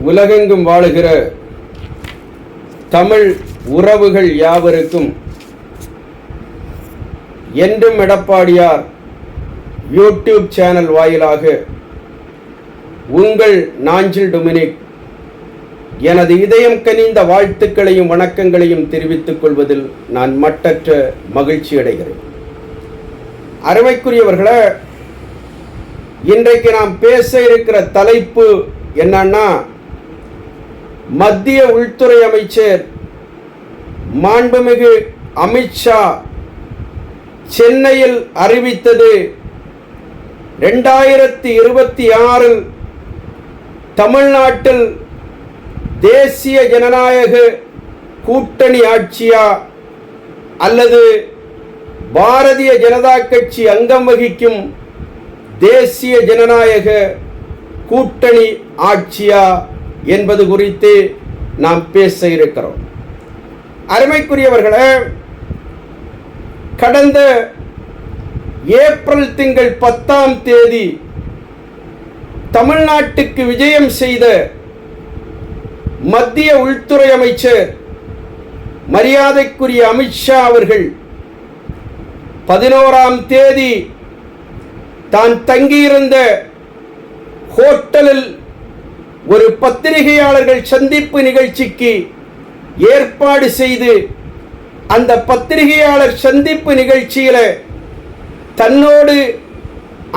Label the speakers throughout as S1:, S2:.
S1: உலகெங்கும் வாழுகிற தமிழ் உறவுகள் யாவருக்கும் என்றும் எடப்பாடியார் யூடியூப் சேனல் வாயிலாக உங்கள் நாஞ்சில் டொமினிக் எனது இதயம் கனிந்த வாழ்த்துக்களையும் வணக்கங்களையும் தெரிவித்துக் கொள்வதில் நான் மட்டற்ற மகிழ்ச்சி அடைகிறேன். அருமைக்குரியவர்களே, இன்றைக்கு நாம் பேச இருக்கிற தலைப்பு என்னன்னா, மத்திய உள்துறை அமைச்சர் மாண்புமிகு அமித்ஷா சென்னையில் அறிவித்தது 2026 தமிழ்நாட்டில் தேசிய ஜனநாயக கூட்டணி ஆட்சியா அல்லது பாரதிய ஜனதா கட்சி அங்கம் வகிக்கும் தேசிய ஜனநாயக கூட்டணி ஆட்சியா என்பது குறித்து நாம் பேச இருக்கிறோம். அருமைக்குரியவர்களே, கடந்த ஏப்ரல் திங்கள் 10ஆம் தேதி தமிழ்நாட்டுக்கு விஜயம் செய்த மத்திய உள்துறை அமைச்சர் மரியாதைக்குரிய அமித்ஷா அவர்கள் 11ஆம் தேதி தான் தங்கியிருந்த ஹோட்டலில் ஒரு பத்திரிகையாளர்கள் சந்திப்பு நிகழ்ச்சிக்கு ஏற்பாடு செய்து அந்த பத்திரிகையாளர் சந்திப்பு நிகழ்ச்சியில தன்னோடு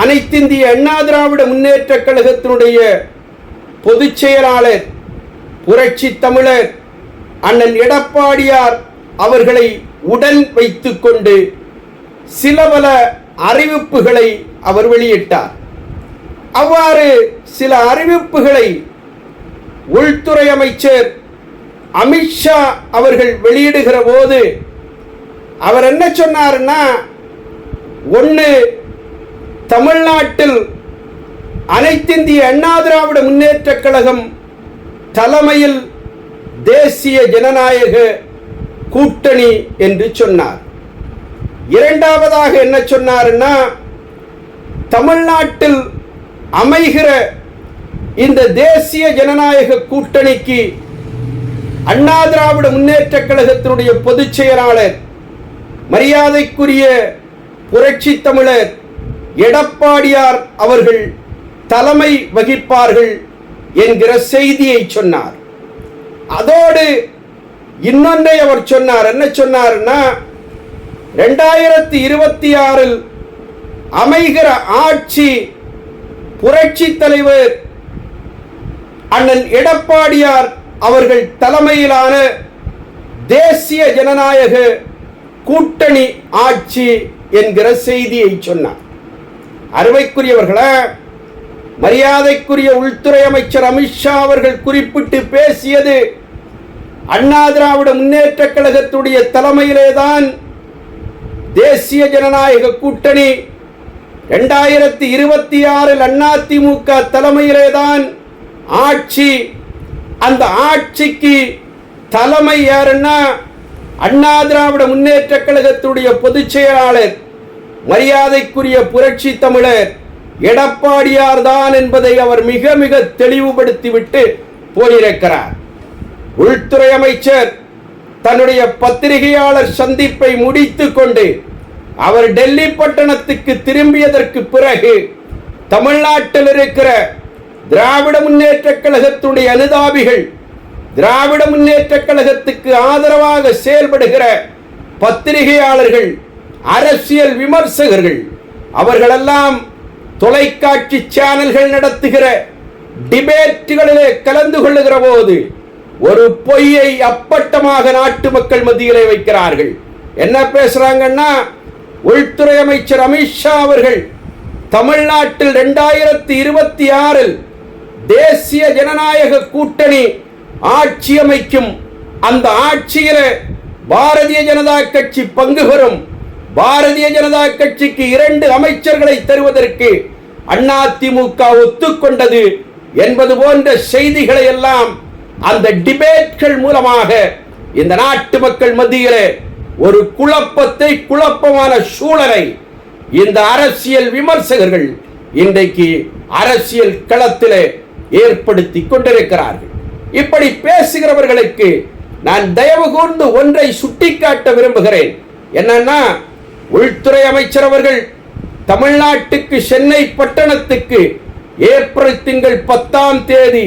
S1: அனைத்திந்திய அண்ணா திராவிட முன்னேற்ற கழகத்தினுடைய பொதுச் செயலாளர் புரட்சி தமிழர் அண்ணன் எடப்பாடியார் அவர்களை உடன் வைத்துக் கொண்டு சில பல அறிவிப்புகளை அவர் வெளியிட்டார். அவ்வாறு சில அறிவிப்புகளை உள்துறை அமைச்சர் அமித்ஷா அவர்கள் வெளியிடுகிற போது அவர் என்ன சொன்னார்னா, ஒன்று, தமிழ்நாட்டில் அனைத்திந்திய அண்ணா திராவிட முன்னேற்ற கழகம் தலைமையில் தேசிய ஜனநாயக கூட்டணி என்று சொன்னார். இரண்டாவதாக என்ன சொன்னார்னா, தமிழ்நாட்டில் அமைகிற இந்த தேசிய ஜனநாயக கூட்டணிக்கு அண்ணா திராவிட முன்னேற்ற கழகத்தினுடைய பொதுச் செயலாளர் மரியாதைக்குரிய புரட்சி தமிழர் எடப்பாடியார் அவர்கள் தலைமை வகிப்பார்கள் என்கிற செய்தியை சொன்னார். அதோடு இன்னொன்றை அவர் சொன்னார். என்ன சொன்னார்னா, 2026 அமைகிற ஆட்சி புரட்சி தலைவர் அண்ணன் எடப்பாடியார் அவர்கள் தலைமையிலான தேசிய ஜனநாயக கூட்டணி ஆட்சி என்கிற செய்தியை சொன்னார். அருமைக்குரியவர்களே, மரியாதைக்குரிய உள்துறை அமைச்சர் அமித்ஷா அவர்கள் குறிப்பிட்டு பேசியது அண்ணா திராவிட முன்னேற்ற கழகத்துடைய தலைமையிலேதான் தேசிய ஜனநாயக கூட்டணி, 2026 அதிமுக தலைமையிலேதான் ஆட்சி. அந்த ஆட்சிக்கு தலைமை யாருன்னா அண்ணா திராவிட முன்னேற்ற கழகத்துடைய பொதுச் செயலாளர் மரியாதைக்குரிய புரட்சி தமிழர் எடப்பாடியார் தான் என்பதை அவர் மிக மிக தெளிவுபடுத்திவிட்டு போயிருக்கிறார். உள்துறை அமைச்சர் தன்னுடைய பத்திரிகையாளர் சந்திப்பை முடித்துக் கொண்டு அவர் டெல்லி பட்டணத்துக்கு திரும்பியதற்கு பிறகு தமிழ்நாட்டில் இருக்கிற திராவிட முன்னேற்ற கழகத்துடைய அனுதாபிகள், திராவிட முன்னேற்ற கழகத்துக்கு ஆதரவாக செயல்படுகிற பத்திரிகையாளர்கள், அரசியல் விமர்சகர்கள், அவர்களெல்லாம் தொலைக்காட்சி சேனல்கள் நடத்துகிற டிபேட்டுகளிலே கலந்து கொள்ளுகிற போது ஒரு பொய்யை அப்பட்டமாக நாட்டு மக்கள் மத்தியிலே வைக்கிறார்கள். என்ன பேசுறாங்கன்னா, உள்துறை அமைச்சர் அமித்ஷா அவர்கள் தமிழ்நாட்டில் 2026 தேசிய ஜனநாயக கூட்டணி ஆட்சி அமைக்கும், அந்த ஆட்சியில பாரதிய ஜனதா கட்சி பங்கு பெறும், பாரதிய ஜனதா கட்சிக்கு 2 அமைச்சர்களை தருவதற்கு அதிமுக ஒத்துக்கொண்டது என்பது போன்ற செய்திகளை எல்லாம் அந்த டிபேட்கள் மூலமாக இந்த நாட்டு மக்கள் மத்தியிலே ஒரு குழப்பத்தை, குழப்பமான சூழலை இந்த அரசியல் விமர்சகர்கள் இன்றைக்கு அரசியல் களத்திலே ஏற்படுத்தி கொண்டிருக்கிறார்கள். இப்படி பேசுகிறவர்களுக்கு நான் தயவு கூர்ந்து ஒன்றை சுட்டிக்காட்ட விரும்புகிறேன். என்னன்னா, உள்துறை அமைச்சர் அவர்கள் தமிழ்நாட்டுக்கு சென்னை பட்டணத்துக்கு ஏப்ரல் திங்கள் 10ஆம் தேதி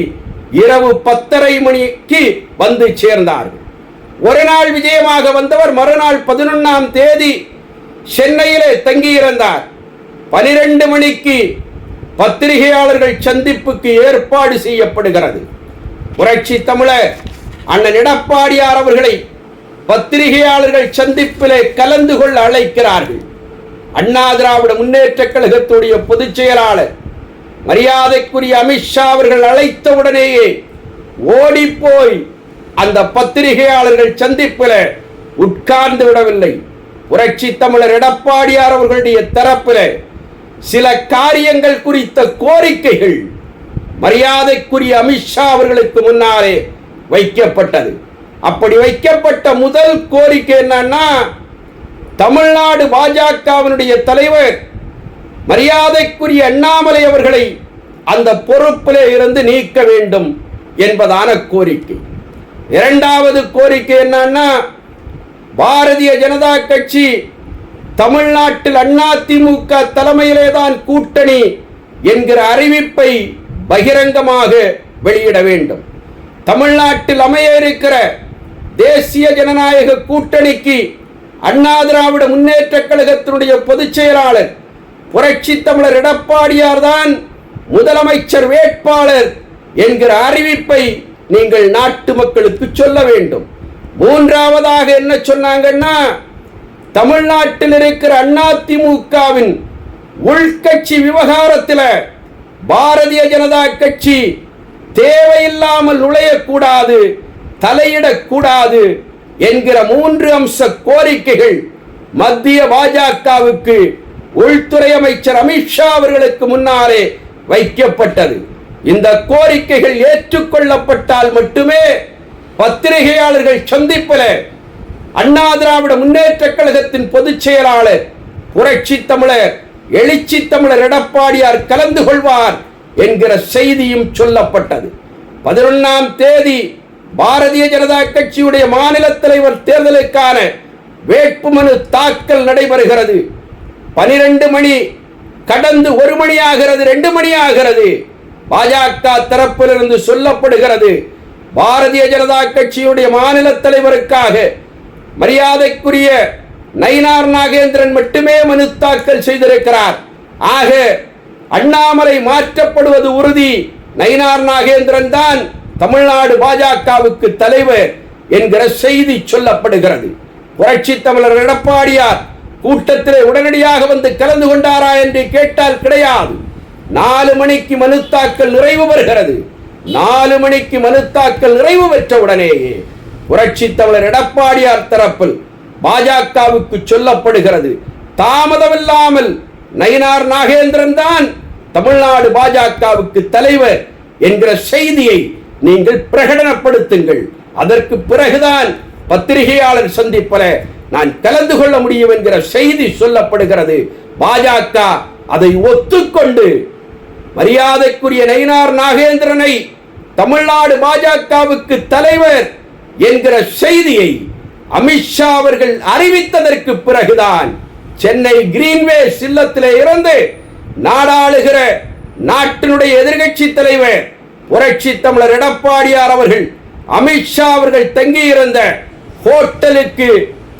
S1: இரவு 10:30 மணிக்கு வந்து சேர்ந்தார்கள். ஒரு நாள் விஜயமாக வந்தவர் மறுநாள் 11ஆம் தேதி சென்னையிலே தங்கியிருந்தார். 12 மணிக்கு பத்திரிகையாளர்கள் சந்திப்புக்கு ஏற்பாடு செய்யப்படுகிறது. புரட்சி தமிழர் அண்ணன் எடப்பாடியார் அவர்களை பத்திரிகையாளர்கள் சந்திப்பிலே கலந்து கொள்ள அழைக்கிறார்கள். அண்ணா திராவிட முன்னேற்ற கழகத்துடைய பொதுச் செயலாளர் மரியாதைக்குரிய அமித்ஷா அவர்கள் அழைத்தவுடனேயே ஓடிப்போய் அந்த பத்திரிகையாளர்கள் சந்திப்பில் உட்கார்ந்து விடவில்லை. புரட்சி தமிழர் எடப்பாடியார் அவர்களுடைய தரப்பில் சில காரியங்கள் குறித்த கோரிக்கைகள் மரியாதைக்குரிய அமித்ஷா அவர்களுக்கு முன்னாலே வைக்கப்பட்டது. அப்படி வைக்கப்பட்ட முதல் கோரிக்கை என்னன்னா, தமிழ்நாடு பாஜகவினுடைய தலைவர் மரியாதைக்குரிய அண்ணாமலை அவர்களை அந்த பொறுப்பிலே இருந்து நீக்க வேண்டும் என்பதான கோரிக்கை. இரண்டாவது கோரிக்கை என்னன்னா, பாரதிய ஜனதா கட்சி தமிழ்நாட்டில் அதிமுக தலைமையிலே தான் கூட்டணி என்கிற அறிவிப்பை பகிரங்கமாக வெளியிட வேண்டும். தமிழ்நாட்டில் அமைய இருக்கிற தேசிய ஜனநாயக கூட்டணிக்கு அண்ணா திராவிட முன்னேற்ற கழகத்தினுடைய பொதுச் செயலாளர் புரட்சி தமிழர் எடப்பாடியார் தான் முதலமைச்சர் வேட்பாளர் என்கிற அறிவிப்பை நீங்கள் நாட்டு மக்களுக்கு சொல்ல வேண்டும். மூன்றாவதாக என்ன சொன்னாங்கன்னா, தமிழ்நாட்டில் இருக்கிற அதிமுகவின் உள்கட்சி விவகாரத்தில் பாரதிய ஜனதா கட்சி தேவையில்லாமல் நுழையக்கூடாது, தலையிடக்கூடாது என்கிற 3 அம்ச கோரிக்கைகள் மத்திய பாஜகவுக்கு உள்துறை அமைச்சர் அமித்ஷா அவர்களுக்கு முன்னாலே வைக்கப்பட்டது. இந்த கோரிக்கைகள் ஏற்றுக்கொள்ளப்பட்டால் மட்டுமே பத்திரிகையாளர்கள் சந்திப்பில் அண்ணா திராவிட முன்னேற்ற கழகத்தின் பொதுச் செயலாளர் புரட்சி தமிழர் எழுச்சி தமிழர் எடப்பாடியார் கலந்து கொள்வார் என்கிற செய்தியும் சொல்லப்பட்டது. 11ஆம் தேதி பாரதிய ஜனதா கட்சியுடைய மாநில தலைவர் தேர்தலுக்கான வேட்புமனு தாக்கல் நடைபெறுகிறது. 12 மணி கடந்து 1 மணி ஆகிறது, 2 மணி ஆகிறது. பாஜக தரப்பிலிருந்து சொல்லப்படுகிறது, பாரதிய ஜனதா கட்சியுடைய மாநில தலைவருக்காக மரியாதைக்குரிய நயினார் நாகேந்திரன் மட்டுமே மனு தாக்கல் செய்திருக்கிறார். ஆக அண்ணாமலை மாற்றப்படுவது உறுதி, நயினார் நாகேந்திரன் தான் தமிழ்நாடு பாஜகவுக்கு தலைவர் என்கிற செய்தி சொல்லப்படுகிறது. புரட்சி தமிழர் எடப்பாடியார் கூட்டத்திலே உடனடியாக வந்து கலந்து கொண்டாரா என்று கேட்டால் கிடையாது. 4 மணிக்கு மனு தாக்கல் நிறைவு பெறுகிறது. 4 மணிக்கு மனு தாக்கல் நிறைவு பெற்ற உடனேயே புரட்சி தமிழர் எடப்பாடியார் தரப்பில் பாஜகவுக்கு சொல்லப்படுகிறது, தாமதமில்லாமல் நயினார் நாகேந்திரன் தான் தமிழ்நாடு பாஜகவுக்கு தலைவர் என்கிற செய்தியை நீங்கள் பிரகடனப்படுத்துங்கள். அதற்கு பிறகுதான் பத்திரிகையாளர் சந்திப்பில் நான் கலந்து கொள்ள முடியும் என்கிற செய்தி சொல்லப்படுகிறது. பாஜக அதை ஒத்துக்கொண்டு மரியாதைக்குரிய நயினார் நாகேந்திரனை தமிழ்நாடு பாஜகவுக்கு தலைவர் என்கிற செய்தியை அமித்ஷா அவர்கள் அறிவித்ததற்கு பிறகுதான் சென்னை கிரீன்வேஸ் இல்லத்திலே இருந்து நாடாளுகிற நாட்டினுடைய எதிர்கட்சி தலைவர் புரட்சி தமிழர் எடப்பாடியார் அவர்கள் அமித்ஷா அவர்கள் தங்கியிருந்த ஹோட்டலுக்கு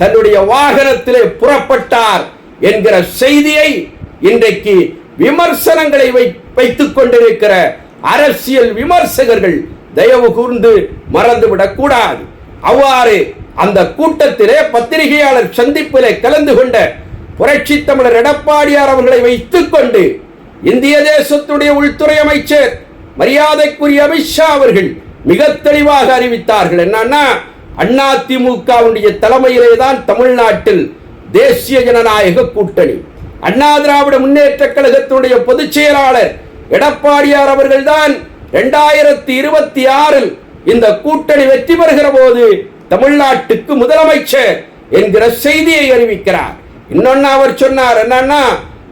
S1: தன்னுடைய வாகனத்திலே புறப்பட்டார் என்கிற செய்தியை இன்றைக்கு விமர்சனங்களை வைத்துக் கொண்டிருக்கிற அரசியல் விமர்சகர்கள் தயவு கூர்ந்து மறந்துவிடக் கூடாது. அவ்வாறு அந்த கூட்டத்திலே பத்திரிகையாளர் சந்திப்பிலே கலந்து கொண்ட புரட்சி தமிழர் எடப்பாடியார் அவர்களை வைத்துக் கொண்டு இந்திய தேசத்துடைய உள்துறை அமைச்சர் மரியாதைக்குரிய அமித்ஷா அவர்கள் மிக தெளிவாக அறிவித்தார்கள். என்னன்னா, அதிமுகவுடைய தலைமையிலே தான் தமிழ்நாட்டில் தேசிய ஜனநாயக கூட்டணி, அண்ணா திராவிட முன்னேற்ற கழகத்தினுடைய பொதுச் செயலாளர் எடப்பாடியார் அவர்கள் தான் 2026 இந்த கூட்டணி வெற்றி பெறுகிற போது தமிழ்நாட்டுக்கு முதலமைச்சர் என்கிற செய்தியை அறிவிக்கிறார். இன்னொன்னு அவர் சொன்னார், என்னன்னா,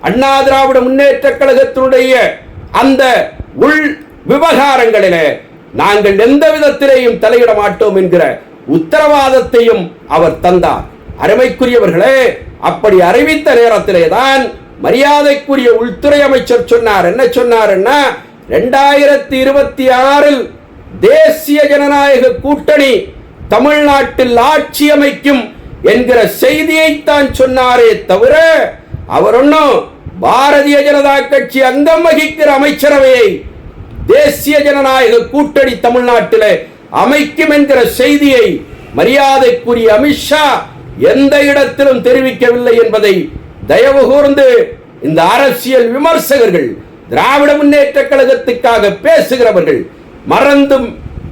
S1: அண்ணா திராவிட முன்னேற்ற கழகத்தினுடைய அந்த உள் விவகாரங்களிலே நாங்கள் எந்த விதத்திலேயும் தலையிட மாட்டோம் என்கிற உத்தரவாதத்தையும் அவர் தந்தார். அருமைக்குரியவர்களே, அப்படி அறிவித்த நேரத்திலே தான் மரியாதைக்குரிய உள்துறை அமைச்சர் சொன்னார். என்ன சொன்னார்னா, 2026 தேசிய ஜனநாயக கூட்டணி தமிழ்நாட்டில் ஆட்சி அமைக்கும் என்கிற செய்தியைத்தான் சொன்னாரே தவிர, அவர் ஒன்னும் பாரதிய ஜனதா கட்சி அங்கம் வகிக்கிற அமைச்சரவையை தேசிய ஜனநாயக கூட்டணி தமிழ்நாட்டில் அமைக்கும் என்கிற செய்தியை மரியாதைக்குரிய அமித்ஷா எந்த இடத்திலும் தெரிவிக்கவில்லை என்பதை தயவு கூர்ந்து இந்த அரசியல் விமர்சகர்கள், திராவிட முன்னேற்ற கழகத்துக்காக பேசுகிறவர்கள் மறந்தும்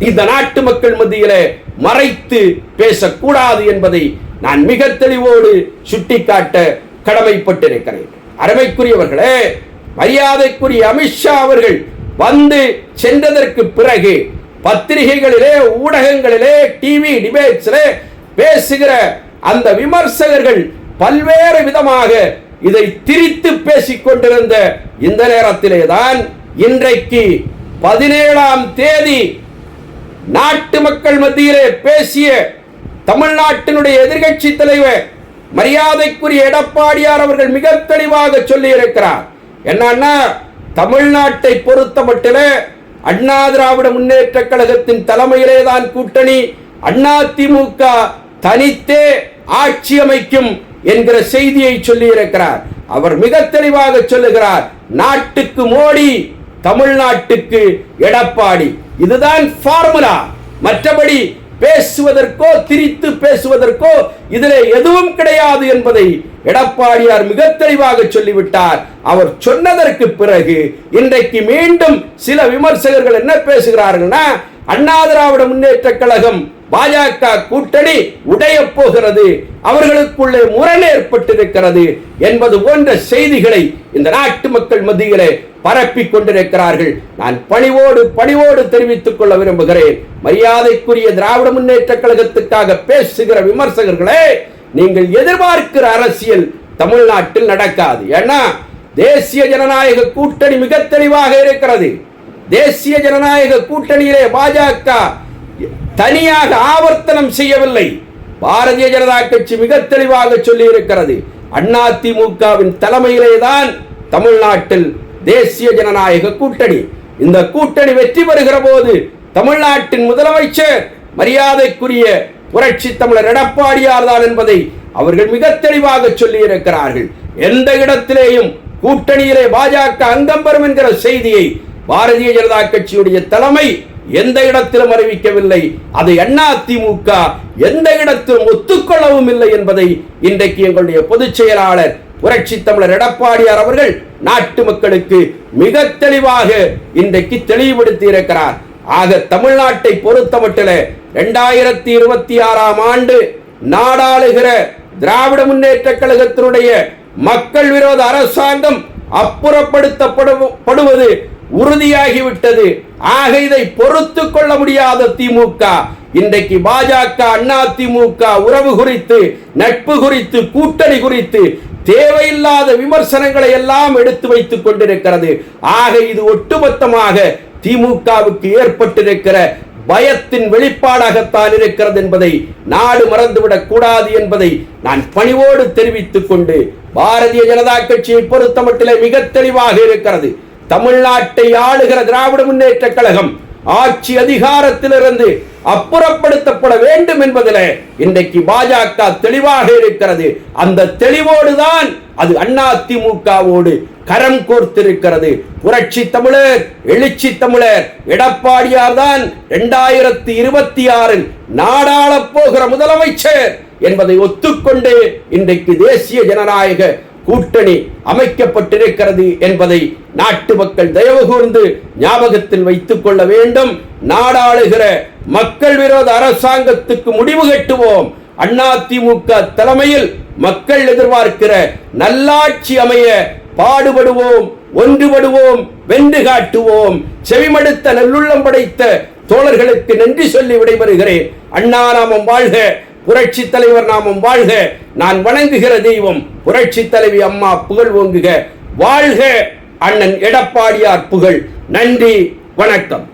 S1: இந்த நாட்டு மக்கள் மத்தியிலே மறைத்து பேசக்கூடாது என்பதை நான் மிக தெளிவோடு சுட்டிக்காட்ட கடமைப்பட்டிருக்கிறேன். அருமைக்குரியவர்களே, மரியாதைக்குரிய அமித்ஷா அவர்கள் வந்து சென்றதற்கு பிறகு பத்திரிகைகளிலே, ஊடகங்களிலே, டிவி டிபேட்ஸிலே பேசுகிற அந்த விமர்சகர்கள் பல்வேறு விதமாக இதை திரித்து பேசிக் கொண்டிருந்த இந்த நேரத்திலே தான் இன்றைக்கு 17ஆம் தேதி நாட்டு மக்கள் மத்தியிலே பேசிய தமிழ்நாட்டினுடைய எதிர்க்கட்சி தலைவர் மரியாதைக்குரிய எடப்பாடியார் அவர்கள் மிக தெளிவாக சொல்லி இருக்கிறார். என்னன்னா, தமிழ்நாட்டை பொறுத்த மட்டிலே அண்ணா திராவிட முன்னேற்ற கழகத்தின் தலைமையிலே தான் கூட்டணி, அதிமுக தனித்தே ஆட்சி அமைக்கும் என்கிற செய்தியை சொல்லி இருக்கிறார். அவர் மிக தெளிவாக சொல்லுகிறார், நாட்டுக்கு மோடி, தமிழ்நாட்டுக்கு எடப்பாடி. இதுதான் ஃபார்முலா. மற்றபடி பேசுவதற்கோ திரித்து பேசுவதற்கோ இதிலே எதுவும் கிடையாது என்பதை எடப்பாடியார் மிக தெளிவாக சொல்லிவிட்டார். அவர் சொன்னதற்கு பிறகு இன்றைக்கு மீண்டும் சில விமர்சகர்கள் என்ன பேசுகிறார்கள்னா, அண்ணா திராவிட முன்னேற்ற கழகம் பாஜக கூட்டணி உடைய போகிறது, அவர்களுக்குள்ளே முரண் ஏற்பட்டிருக்கிறது என்பது போன்ற செய்திகளை இந்த நாட்டு மக்கள் மத்தியிலே பரப்பிக் கொண்டிருக்கிறார்கள். நான் பணிவோடு தெரிவித்துக் கொள்ள விரும்புகிறேன். மரியாதைக்குரிய திராவிட முன்னேற்ற கழகத்துக்காக பேசுகிற விமர்சகர்களே, நீங்கள் எதிர்பார்க்கிற அரசியல் தமிழ்நாட்டில் நடக்காது. ஏன்னா, தேசிய ஜனநாயக கூட்டணி மிக தெளிவாக இருக்கிறது. தேசிய ஜனநாயக கூட்டணியிலே பாஜக தனியாக ஆவர்த்தனம் செய்யவில்லை. பாரதிய ஜனதா கட்சி மிக தெளிவாக சொல்லி இருக்கிறது, அதிமுகவின் தலைமையிலே தான் தமிழ்நாட்டில் தேசிய ஜனநாயக கூட்டணி. இந்த கூட்டணி வெற்றி பெறுகிற போது தமிழ்நாட்டின் முதலமைச்சர் மரியாதைக்குரிய புரட்சி தமிழர் எடப்பாடியார் தான் என்பதை அவர்கள் மிக தெளிவாக சொல்லி இருக்கிறார்கள். எந்த இடத்திலேயும் கூட்டணியிலே பாஜக அங்கம் பெறும் என்கிற செய்தியை பாரதிய ஜனதா கட்சியுடைய தலைமை எந்த இடத்திலும் அறிவிக்கவில்லை. அதை அதிமுக எந்த இடத்திலும் ஒத்துக்கொள்ளவும் இல்லை என்பதை இன்றைக்கு எங்களுடைய பொதுச் செயலாளர் புரட்சி தமிழர் எடப்பாடியார் அவர்கள் நாட்டு மக்களுக்கு மிக தெளிவாக இன்றைக்கு தெளிவுபடுத்தி இருக்கிறார். ஆக தமிழ்நாட்டை பொறுத்தமட்டில் 2026ஆம் ஆண்டு நாடாளுகிற திராவிட முன்னேற்ற கழகத்தினுடைய மக்கள் விரோத அரசாங்கம் அப்புறப்படுத்தப்படுவது உறுதியாகிவிட்டது. ஆக இதை பொறுத்து கொள்ள முடியாத திமுக இன்றைக்கு பாஜக அதிமுக உறவு குறித்து, நட்பு குறித்து, கூட்டணி குறித்து தேவையில்லாத விமர்சனங்களை எல்லாம் எடுத்து வைத்துக் கொண்டிருக்கிறது. ஆக இது ஒட்டுமொத்தமாக திமுகவுக்கு ஏற்பட்டிருக்கிற பயத்தின் வெளிப்பாடாகத்தான் இருக்கிறது என்பதை நாடு மறந்துவிடக் கூடாது என்பதை நான் பணிவோடு தெரிவித்துக் கொண்டு, பாரதிய ஜனதா கட்சியை பொறுத்தமட்டிலே மிக தெளிவாக இருக்கிறது. தமிழ்நாட்டை ஆளுகிற திராவிட முன்னேற்ற கழகம் ஆட்சி அதிகாரத்திலிருந்து அப்புறப்படுத்தப்பட வேண்டும் என்பதில் இன்றைக்கு பாஜக தெளிவாக இருக்கிறது. அந்த தெளிவோடுதான் அது அதிமுகவோடு கரம் கோர்த்திருக்கிறது. புரட்சி தமிழர், எழுச்சி தமிழர் எடப்பாடியார் தான் 2026 நாடாளப் போகிற முதலமைச்சர் என்பதை ஒத்துக்கொண்டு இன்றைக்கு தேசிய ஜனநாயக கூட்டணி அமைக்கப்பட்டிருக்கிறது என்பதை நாட்டு மக்கள் தயவு கூர்ந்து ஞாபகத்தில் வைத்துக் கொள்ள வேண்டும். நாடாளுகிற மக்கள் விரோத அரசாங்கத்துக்கு முடிவு கட்டுவோம். அதிமுக தலைமையில் மக்கள் எதிர்பார்க்கிற நல்லாட்சி அமைய பாடுபடுவோம், ஒன்றுபடுவோம், வென்று காட்டுவோம். செவிமடுத்த நல்லுள்ளம் படைத்த தோழர்களுக்கு நன்றி சொல்லி விடைபெறுகிறேன். அண்ணா நாமம் வாழ்க, புரட்சி தலைவர் நாமம் வாழ்க. நான் வணங்குகிற தெய்வம் புரட்சி தலைவி அம்மா புகழ் ஓங்குக. வாழ்க அண்ணன் எடப்பாடியார் புகழ். நன்றி, வணக்கம்.